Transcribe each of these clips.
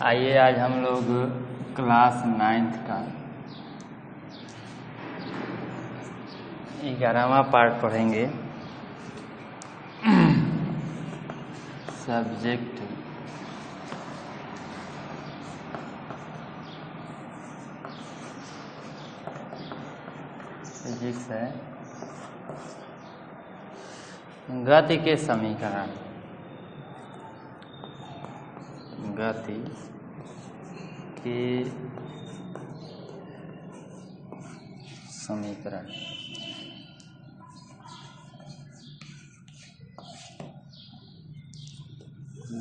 आइए आज हम लोग क्लास 9th का 11वां पार्ट पढ़ेंगे। सब्जेक्ट फिजिक्स है, गति के समीकरण। गति के समीकरण।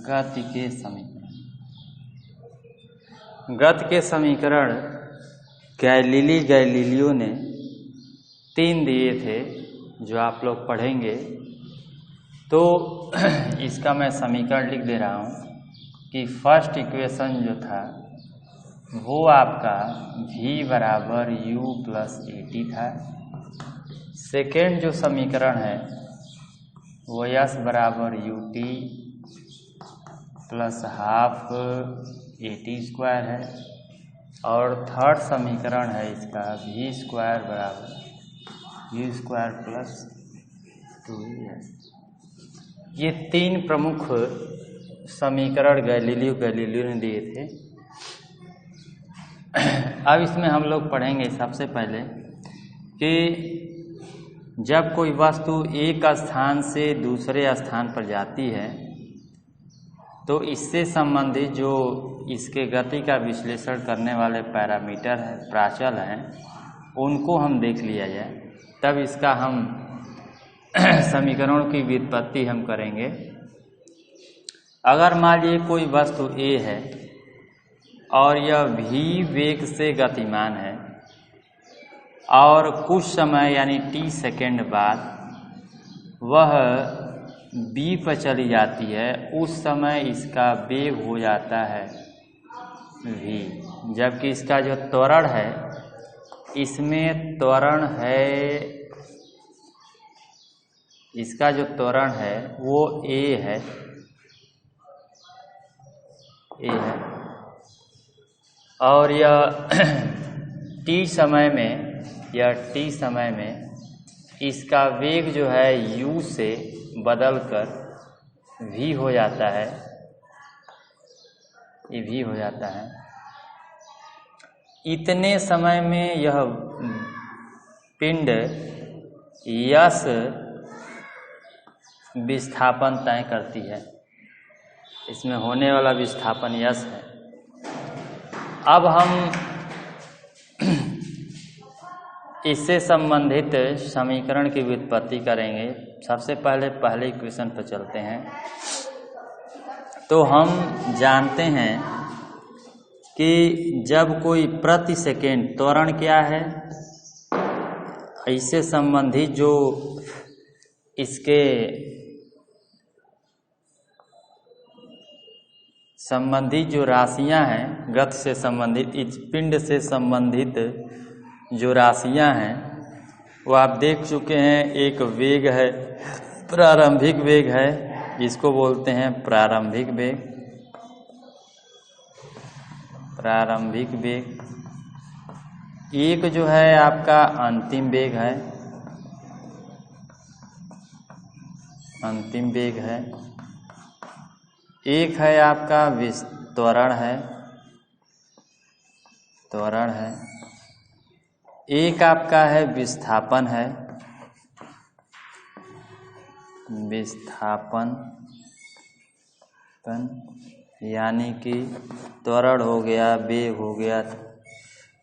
गति के समीकरण। गति के समीकरण गैलीलियो ने 3 दिए थे जो आप लोग पढ़ेंगे। तो इसका मैं समीकरण लिख दे रहा हूँ कि फर्स्ट इक्वेशन जो था वो आपका v बराबर u प्लस at था। सेकेंड जो समीकरण है वो s बराबर ut plus half at square है। और थर्ड समीकरण है इसका v स्क्वायर बराबर u स्क्वायर प्लस 2s। ये 3 प्रमुख समीकरण गैलीलियो ने दिए थे। अब इसमें हम लोग पढ़ेंगे सबसे पहले कि जब कोई वस्तु एक स्थान से दूसरे स्थान पर जाती है तो इससे संबंधित जो इसके गति का विश्लेषण करने वाले पैरामीटर है, प्राचल हैं, उनको हम देख लिया जाए, तब इसका हम समीकरणों की व्युत्पत्ति हम करेंगे। अगर मान लीजिए कोई वस्तु A है और यह v वेग से गतिमान है और कुछ समय यानी t सेकेंड बाद वह B पर चली जाती है, उस समय इसका वेग हो जाता है v। जबकि इसका जो त्वरण है, इसमें त्वरण है, इसका जो त्वरण है वो a है, और यह t समय में इसका वेग जो है u से बदलकर v हो जाता है, ये v हो जाता है। इतने समय में यह पिंड यश विस्थापन तय करती है, इसमें होने वाला विस्थापन यश है। अब हम इससे संबंधित समीकरण की व्युत्पत्ति करेंगे। सबसे पहले इक्वेशन पर चलते हैं। तो हम जानते हैं कि जब कोई प्रति सेकेंड त्वरण क्या है, इससे संबंधित जो इसके संबंधित जो राशियां हैं, गति से संबंधित, इस पिंड से संबंधित जो राशियां हैं वो आप देख चुके हैं। एक वेग है, प्रारंभिक वेग है, इसको बोलते हैं प्रारंभिक वेग। प्रारंभिक वेग। एक जो है आपका अंतिम वेग है, अंतिम वेग है। एक है आपका त्वरण है, त्वरण है। एक आपका है विस्थापन है, विस्थापन, यानी कि त्वरण हो गया, वेग हो गया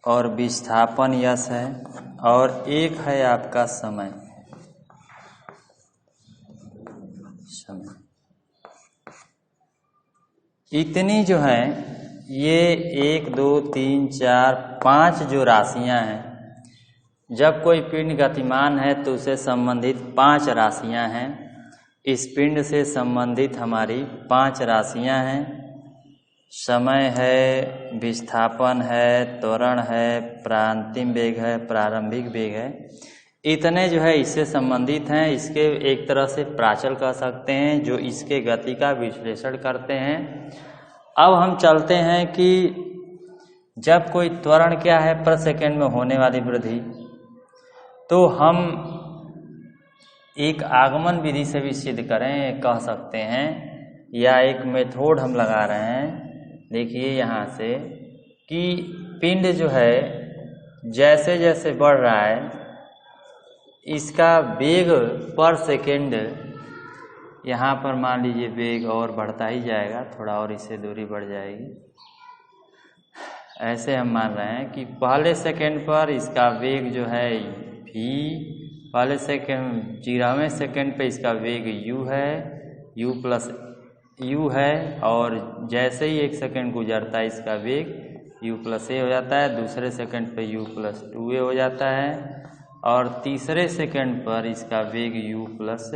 और विस्थापन यश है। और एक है आपका समय, समय। इतनी जो है ये 1 2 3 4 5 जो राशियां हैं, जब कोई पिंड गतिमान है तो उसे संबंधित 5 राशियां हैं। इस पिंड से संबंधित हमारी 5 राशियां हैं। समय है, विस्थापन है, त्वरण है, अंतिम वेग है, प्रारंभिक वेग है। इतने जो है इससे संबंधित हैं। इसके एक तरह से प्राचल कह सकते हैं जो इसके गति का विश्लेषण करते हैं। अब हम चलते हैं कि जब कोई त्वरण क्या है प्रति सेकंड में होने वाली वृद्धि, तो हम एक आगमन विधि से भी सिद्ध करें कह सकते हैं, या एक मेथड हम लगा रहे हैं। देखिए यहाँ से कि पिंड जो है जैसे जैसे बढ़ रहा है, इसका वेग पर सेकेंड, यहाँ पर मान लीजिए वेग और बढ़ता ही जाएगा, थोड़ा और इससे दूरी बढ़ जाएगी। ऐसे हम मान रहे हैं कि पहले सेकेंड पर इसका वेग जो है v, पहले सेकेंड 0वें सेकेंड पे इसका वेग u है, u प्लस u है, और जैसे ही 1 सेकेंड गुजरता है इसका वेग u प्लस a हो जाता है, दूसरे सेकेंड पे u प्लस 2a हो जाता है, और तीसरे सेकेंड पर इसका वेग u प्लस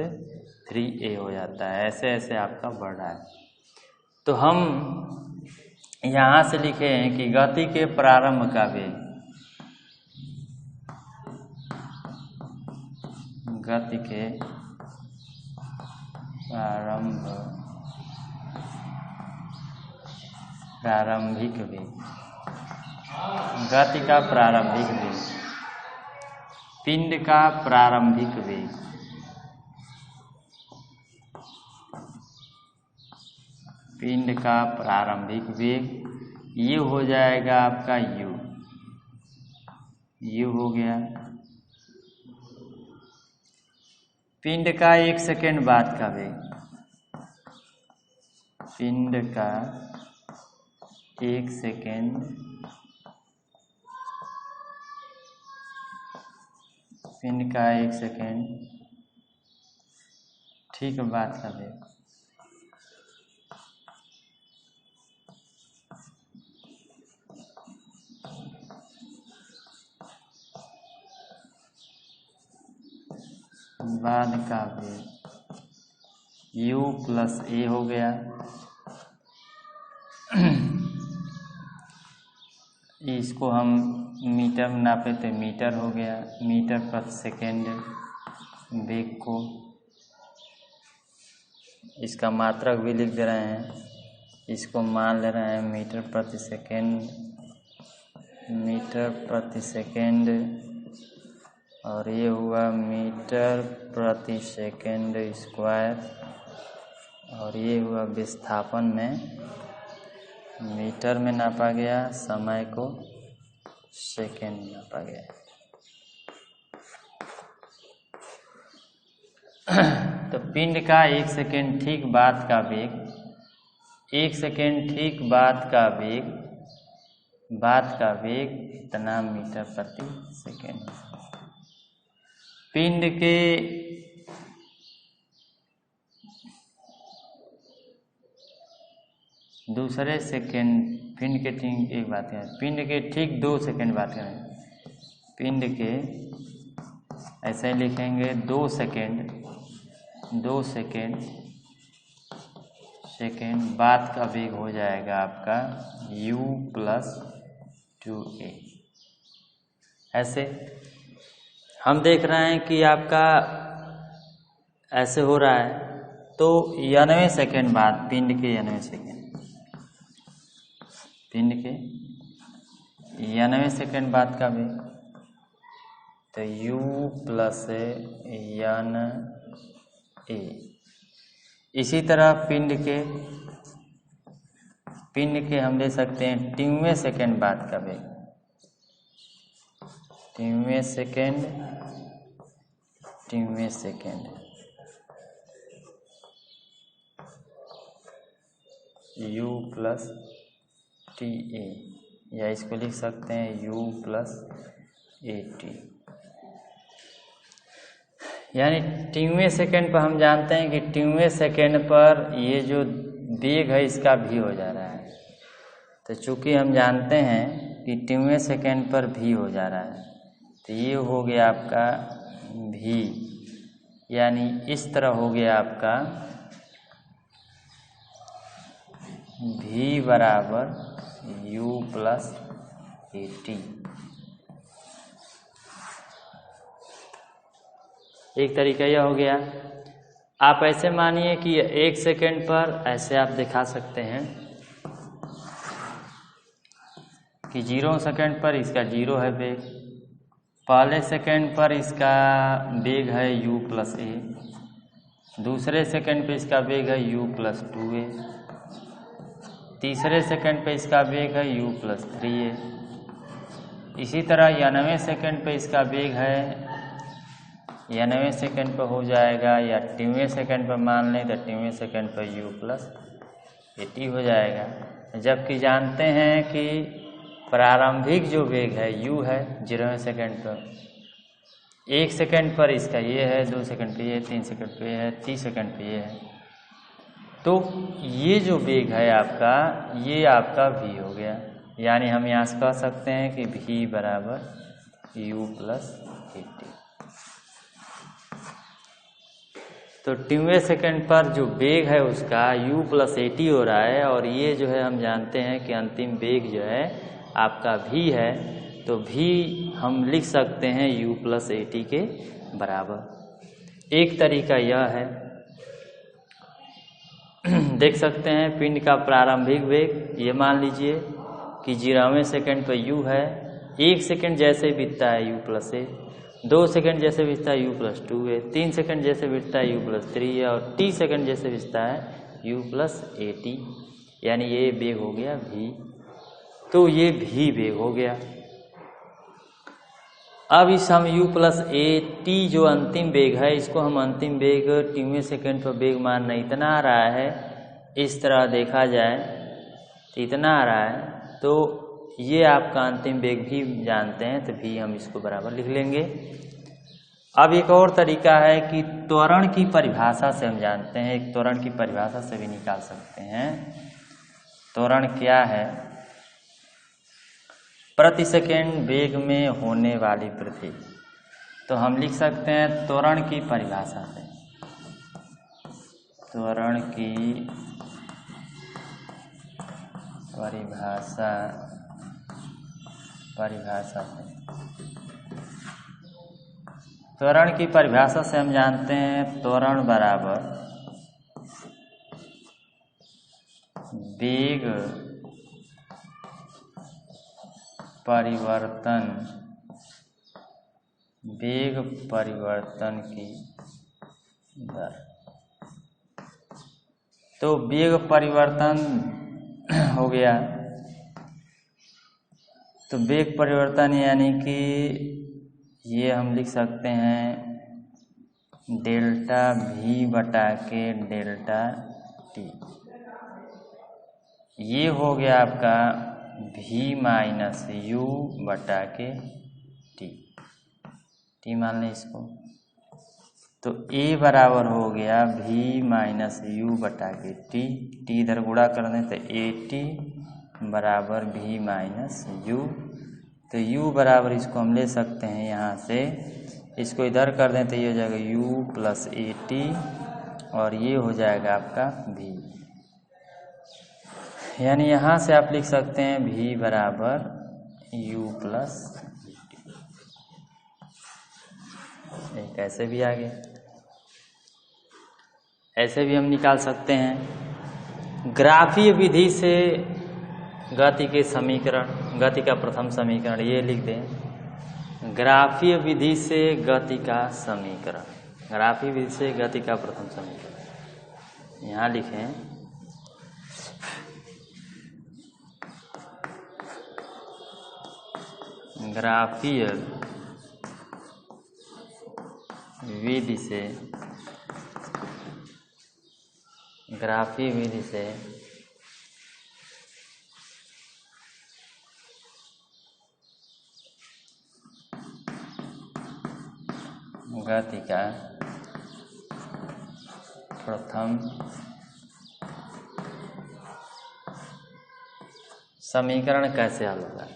3a हो जाता है। ऐसे ऐसे आपका बढ़ रहा है। तो हम यहाँ से लिखे हैं कि गति के प्रारंभ का वेग, गति के प्रारंभिक वेग, गति का प्रारंभिक वेग, पिंड का प्रारंभिक वेग, पिंड का प्रारंभिक वेग ये हो जाएगा आपका u हो गया। पिंड का 1 सेकेंड बाद का वेग, पिंड का 1 सेकेंड, पिंड का 1 सेकेंड ठीक बाद का वेग, बाद का वेग u प्लस a हो गया। इसको हम मीटर में नापे तो मीटर हो गया, मीटर प्रति सेकेंड वेग को, इसका मात्रक भी लिख दे रहे हैं, इसको मान ले रहे हैं मीटर प्रति सेकेंड, मीटर प्रति सेकेंड, और ये हुआ मीटर प्रति सेकेंड स्क्वायर, और ये हुआ विस्थापन में मीटर में नापा गया, समय को सेकेंड में नापा गया। तो पिंड का 1 सेकेंड ठीक बाद का वेग, 1 सेकेंड ठीक बाद का वेग, बाद का वेग इतना मीटर प्रति सेकेंड। पिंड के दूसरे सेकेंड, पिंड के ठीक एक बात है, पिंड के ठीक 2 सेकेंड बात करें, पिंड के ऐसे लिखेंगे 2 सेकेंड, 2 सेकेंड सेकेंड बाद का वेग हो जाएगा आपका u प्लस 2a। ऐसे हम देख रहे हैं कि आपका ऐसे हो रहा है, तो 90 सेकेंड बाद पिंड के 90 सेकेंड, पिंड के 90 सेकेंड बाद का वेग, तो u प्लस n a। इसी तरह पिंड के हम ले सकते हैं 90 सेकेंड बाद का वेग, 90 second, 90 second u plus T A, या इसको लिख सकते हैं u प्लस ए टी। यानी 90वें सेकेंड पर हम जानते हैं कि 90वें सेकेंड पर ये जो वेग है इसका भी हो जा रहा है। तो चूंकि हम जानते हैं कि 90वें सेकेंड पर भी हो जा रहा है, तो ये हो गया आपका भी, यानी इस तरह हो गया आपका भी बराबर u प्लस ए टी। एक तरीका यह हो गया। आप ऐसे मानिए कि 1 सेकेंड पर ऐसे आप दिखा सकते हैं कि 0 सेकंड पर इसका 0 है वेग, पहले सेकंड पर इसका वेग है u प्लस ए, दूसरे सेकंड पे इसका वेग है u प्लस 2a, तीसरे सेकंड पे इसका वेग है u प्लस 3a। इसी तरह 90वें सेकंड पे इसका वेग है, 90वें सेकंड पर हो जाएगा, या 90वें सेकंड पर मान लें तो 90वें सेकंड पर u प्लस 80 हो जाएगा। जबकि जानते हैं कि प्रारंभिक जो वेग है u है 0वें सेकंड पर, 1 सेकंड पर इसका ये है, 2 सेकंड पे ये है, 3 सेकंड पे ये है, 30 सेकंड पे ये है। तो ये जो वेग है आपका, ये आपका v हो गया। यानी हम यहाँ से कह सकते हैं कि v बराबर u प्लस 80। तो 90वें सेकंड पर जो वेग है उसका u प्लस 80 हो रहा है, और ये जो है हम जानते हैं कि अंतिम वेग जो है आपका v है, तो v हम लिख सकते हैं u प्लस 80 के बराबर। एक तरीका यह है, देख सकते हैं पिंड का प्रारंभिक वेग, ये मान लीजिए कि 0वें सेकंड पर u है, 1 सेकंड जैसे बीतता है u प्लस ए, 2 सेकंड जैसे बीतता है u प्लस 2 है, 3 सेकंड जैसे बीतता है u प्लस 3 है, और 30 सेकंड जैसे बीतता है u प्लस 80। यानी ये वेग हो गया v। तो ये v वेग हो गया। अब इस हम u प्लस 80 जो अंतिम वेग है, इसको हम अंतिम वेग 90वें सेकंड पर वेग मानना इतना आ रहा है, इस तरह देखा जाए तो इतना आ रहा है, तो ये आपका अंतिम वेग भी जानते हैं, तो भी हम इसको बराबर लिख लेंगे। अब एक और तरीका है कि त्वरण की परिभाषा से हम जानते हैं, एक त्वरण की परिभाषा से भी निकाल सकते हैं। त्वरण क्या है? प्रति सेकेंड वेग में होने वाली वृद्धि। तो हम लिख सकते हैं त्वरण की परिभाषा से, त्वरण की परिभाषा से, त्वरण की परिभाषा से हम जानते हैं त्वरण बराबर वेग परिवर्तन की दर। तो वेग परिवर्तन हो गया, तो वेग परिवर्तन यानी कि ये हम लिख सकते हैं डेल्टा v बटा के डेल्टा t। ये हो गया आपका v माइनस u बटा के t मान लें इसको। तो a बराबर हो गया v माइनस u बटा के t इधर गुणा कर दें तो at बराबर v माइनस u। तो u बराबर इसको हम ले सकते हैं, यहाँ से इसको इधर कर दें तो ये हो जाएगा u प्लस at, और ये हो जाएगा आपका v। यानी यहाँ से आप लिख सकते हैं v बराबर u प्लस एक ऐसे भी आ गया, ऐसे भी हम निकाल सकते हैं। ग्राफीय विधि से गति के समीकरण, गति का प्रथम समीकरण ये लिख दें, ग्राफीय विधि से गति का समीकरण, ग्राफीय विधि से गति का प्रथम समीकरण यहाँ लिखें ग्राफीय विधि से, ग्राफीय विधि से गति का प्रथम समीकरण कैसे हल होगा,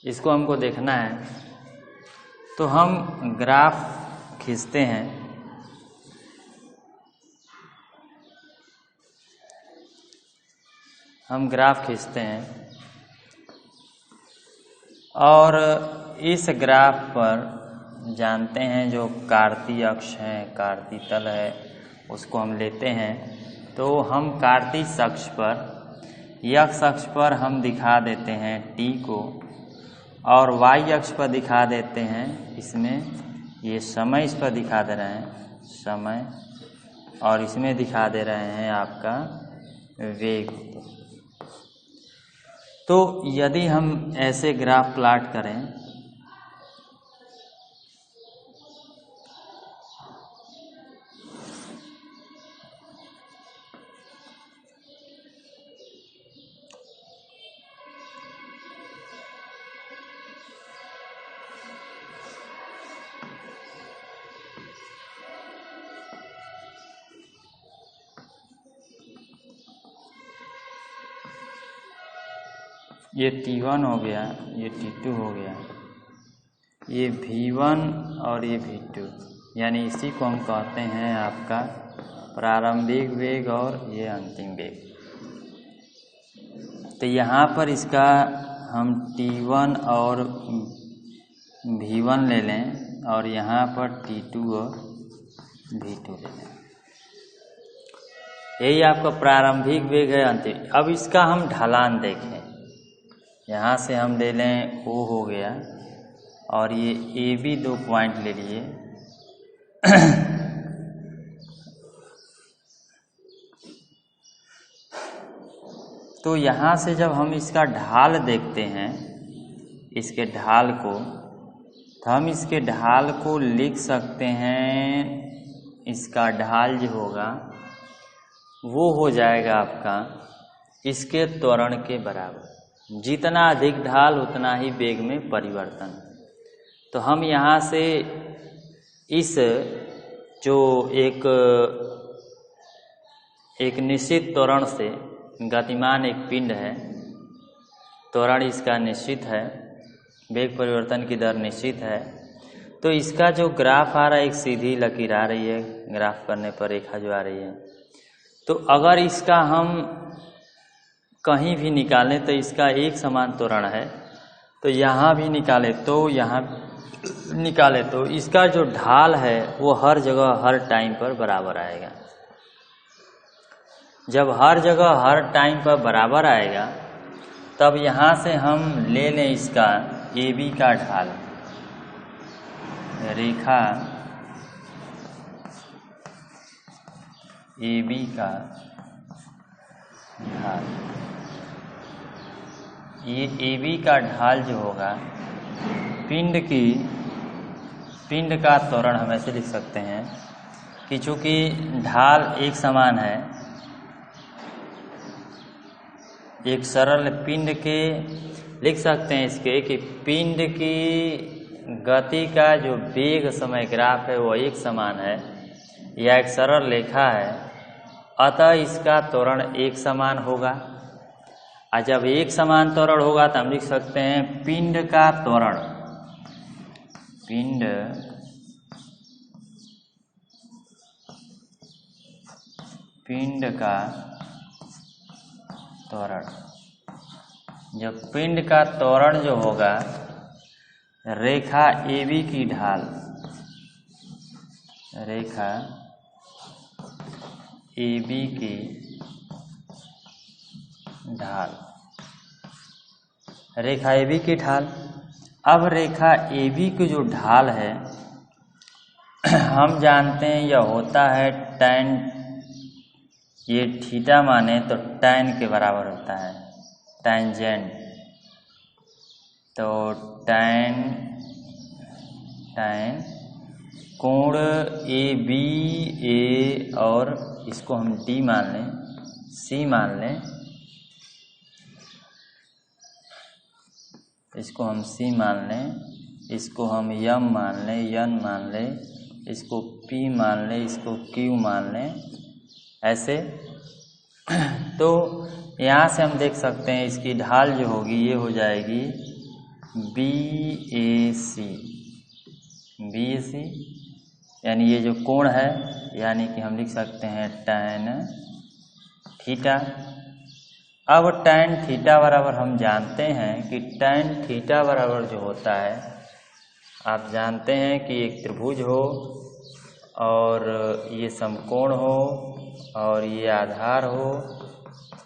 इसको हमको देखना है। तो हम ग्राफ खींचते हैं, हम ग्राफ खींचते हैं और इस ग्राफ पर जानते हैं जो कार्तीय अक्ष है, कार्तीय तल है, उसको हम लेते हैं। तो हम कार्तीय अक्ष पर x अक्ष पर हम दिखा देते हैं t को और y अक्ष पर दिखा देते हैं, इसमें ये समय इस पर दिखा दे रहे हैं समय, और इसमें दिखा दे रहे हैं आपका वेग। तो यदि हम ऐसे ग्राफ प्लॉट करें ये T1 हो गया, ये T2 हो गया, ये V1 और ये V2, यानी इसी को हम कहते हैं आपका प्रारंभिक वेग और ये अंतिम वेग। तो यहाँ पर इसका हम T1 और V1 ले लें और यहाँ पर T2 और V2 ले लें। यही आपका प्रारंभिक वेग है, अंतिम। अब इसका हम ढलान देखें, यहाँ से हम ले लें O हो गया और ये AB 2 पॉइंट ले लिए। तो यहाँ से जब हम इसका ढाल देखते हैं, इसके ढाल को, तो हम इसके ढाल को लिख सकते हैं, इसका ढाल जो होगा वो हो जाएगा आपका इसके त्वरण के बराबर। जितना अधिक ढाल उतना ही वेग में परिवर्तन। तो हम यहाँ से इस जो एक निश्चित त्वरण से गतिमान एक पिंड है, त्वरण इसका निश्चित है, वेग परिवर्तन की दर निश्चित है, तो इसका जो ग्राफ आ रहा है एक सीधी लकीर आ रही है, ग्राफ करने पर रेखा जो आ रही है। तो अगर इसका हम कहीं भी निकालें तो इसका एक समान त्वरण है, तो यहाँ भी निकाले तो यहाँ निकाले तो इसका जो ढाल है वो हर जगह हर टाइम पर बराबर आएगा। जब हर जगह हर टाइम पर बराबर आएगा तब यहाँ से हम ले लें इसका AB का ढाल, रेखा AB का ढाल। ये AB का ढाल जो होगा पिंड का त्वरण हम ऐसे लिख सकते हैं कि चूंकि ढाल एक समान है, एक सरल पिंड के लिख सकते हैं इसके कि पिंड की गति का जो वेग समय ग्राफ है वो एक समान है, यह एक सरल रेखा है, अतः इसका त्वरण एक समान होगा। और जब एक समान त्वरण होगा तो हम लिख सकते हैं पिंड का त्वरण, पिंड का त्वरण। जब पिंड का त्वरण जो होगा रेखा AB की ढाल, रेखा AB की ढाल, रेखा AB की ढाल। अब रेखा AB की जो ढाल है हम जानते हैं यह होता है tan, ये थीटा माने तो tan के बराबर होता है, टेंजेंट। तो tan कोण ABA और इसको हम D मान लें, C मान लें, इसको हम C मान लें, इसको हम M मान लें, N मान लें, इसको P मान लें, इसको Q मान लें, ऐसे। तो यहाँ से हम देख सकते हैं इसकी ढाल जो होगी ये हो जाएगी BAC, यानी ये जो कोण है, यानी कि हम लिख सकते हैं tan थीटा। अब tan थीटा बराबर हम जानते हैं कि tan थीटा बराबर जो होता है, आप जानते हैं कि एक त्रिभुज हो और ये समकोण हो और ये आधार हो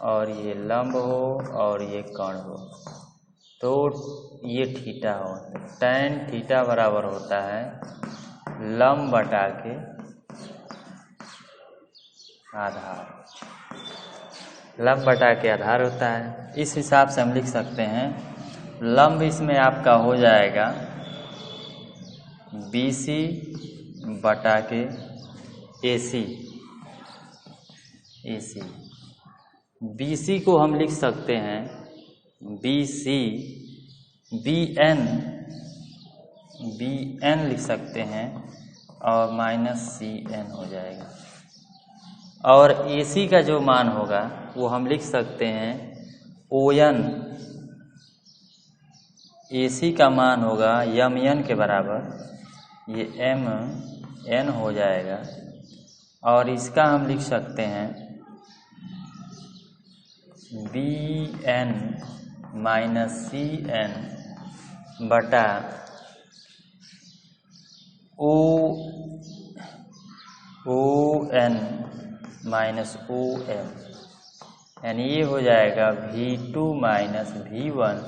और ये लंब हो और ये कर्ण हो, तो ये थीटा हो। tan थीटा बराबर होता है लंब बटा के आधार, लंब बटा के आधार होता है। इस हिसाब से हम लिख सकते हैं लंब इसमें आपका हो जाएगा BC बटा के AC। BC को हम लिख सकते हैं BC, BN लिख सकते हैं और -CN हो जाएगा। और AC का जो मान होगा वो हम लिख सकते हैं ON, AC का मान होगा MN के बराबर, ये MN हो जाएगा। और इसका हम लिख सकते हैं BN -CN बटा ON -OM, यानी ये हो जाएगा V2 V1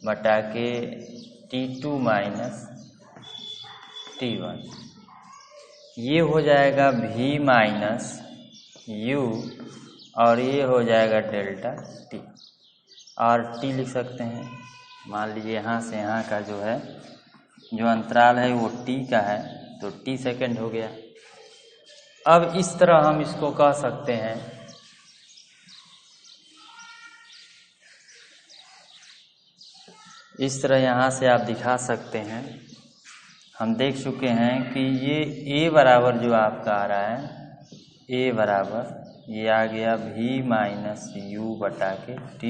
बटा के T2 T1। ये हो जाएगा V U और ये हो जाएगा डेल्टा T। और T लिख सकते हैं, मान लीजिए यहाँ से यहाँ का जो है जो अंतराल है वो T का है, तो T सेकेंड हो गया। अब इस तरह हम इसको कह सकते हैं इस तरह यहाँ से आप दिखा सकते हैं। हम देख चुके हैं कि ये A बराबर जो आपका आ रहा है, A बराबर ये आ गया V U बटा के T,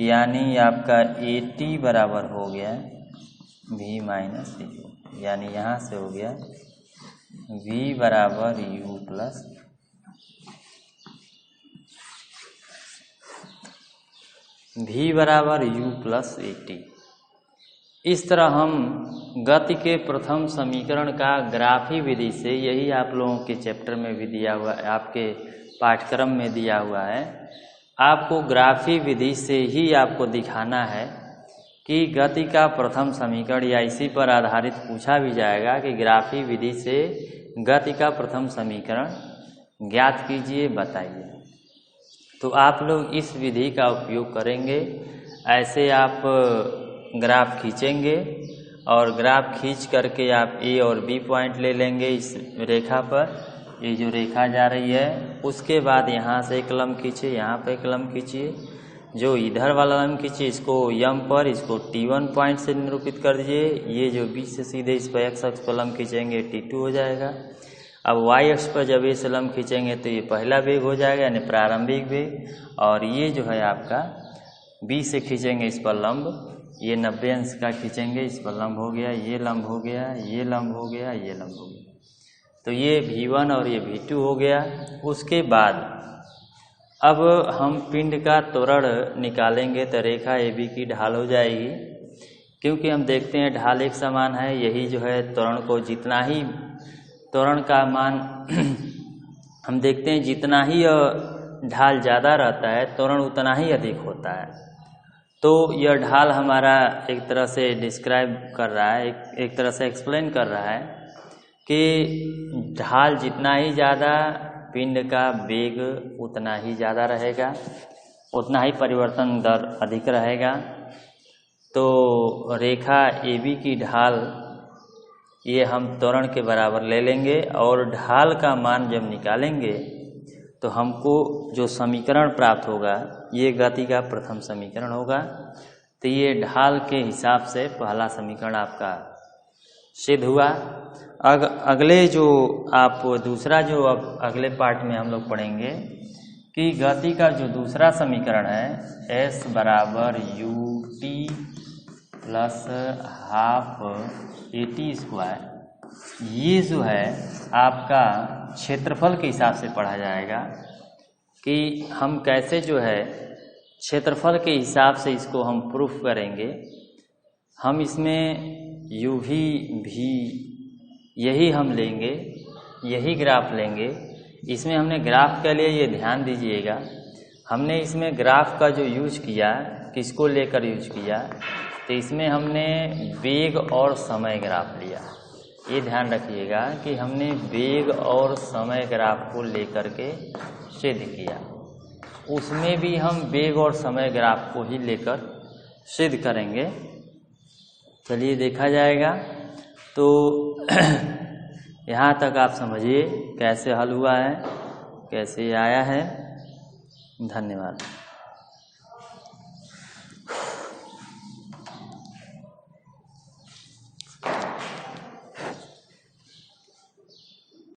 यानी आपका AT बराबर हो गया V U, यानी यहाँ से हो गया V बराबर U प्लस V बराबर U प्लस AT। इस तरह हम गति के प्रथम समीकरण का ग्राफी विधि से, यही आप लोगों के चैप्टर में भी दिया हुआ है, आपके पाठ्यक्रम में दिया हुआ है, आपको ग्राफी विधि से ही आपको दिखाना है कि गति का प्रथम समीकरण, या इसी पर आधारित पूछा भी जाएगा कि ग्राफी विधि से गति का प्रथम समीकरण ज्ञात कीजिए, बताइए। तो आप लोग इस विधि का उपयोग करेंगे। ऐसे आप ग्राफ खींचेंगे और ग्राफ खींच करके आप A और B पॉइंट ले लेंगे इस रेखा पर, ये जो रेखा जा रही है। उसके बाद यहाँ से एक लंब खींचिए, यहाँ पे एक लंब खींचिए, जो इधर वाला लंब खींचिए इसको M पर, इसको T1 पॉइंट से निरूपित कर दीजिए। ये जो B से सीधे इस पर X अक्ष पर लंब खींचेंगे T2 हो जाएगा। अब Y अक्ष पर जब A से लंब खींचेंगे तो ये पहला वेग हो जाएगा, यानी प्रारंभिक वेग। और ये जो है आपका B से खींचेंगे इस पर लंब, ये 90 अंश का खींचेंगे, इस पर लंब हो गया, ये लंब हो गया, ये लंब हो गया, ये लंब हो गया। तो ये V1 और ये V2 हो गया। उसके बाद अब हम पिंड का त्वरण निकालेंगे तो रेखा AB की ढाल हो जाएगी, क्योंकि हम देखते हैं ढाल एक समान है। यही जो है त्वरण को, जितना ही त्वरण का मान हम देखते हैं, जितना ही ढाल ज़्यादा रहता है त्वरण उतना ही अधिक होता है। तो यह ढाल हमारा एक तरह से डिस्क्राइब कर रहा है, एक तरह से एक्सप्लेन कर रहा है कि ढाल जितना ही ज़्यादा, पिंड का वेग उतना ही ज़्यादा रहेगा, उतना ही परिवर्तन दर अधिक रहेगा। तो रेखा AB की ढाल ये हम त्वरण के बराबर ले लेंगे, और ढाल का मान जब निकालेंगे तो हमको जो समीकरण प्राप्त होगा ये गति का प्रथम समीकरण होगा। तो ये ढाल के हिसाब से पहला समीकरण आपका सिद्ध हुआ। अगले जो आप दूसरा जो अब अगले पार्ट में हम लोग पढ़ेंगे कि गति का जो दूसरा समीकरण है S बराबर UT plus half AT square, ये जो है आपका क्षेत्रफल के हिसाब से पढ़ा जाएगा कि हम कैसे जो है क्षेत्रफल के हिसाब से इसको हम प्रूफ करेंगे। हम इसमें UV भी यही हम लेंगे, यही ग्राफ लेंगे। इसमें हमने ग्राफ के लिए ये ध्यान दीजिएगा, हमने इसमें ग्राफ का जो यूज किया, किसको लेकर यूज किया, तो इसमें हमने वेग और समय ग्राफ लिया। ये ध्यान रखिएगा कि हमने वेग और समय ग्राफ को लेकर के सिद्ध किया। उसमें भी हम वेग और समय ग्राफ को ही लेकर सिद्ध करेंगे। चलिए देखा जाएगा। तो यहाँ तक आप समझिए कैसे हल हुआ है, कैसे आया है। धन्यवाद।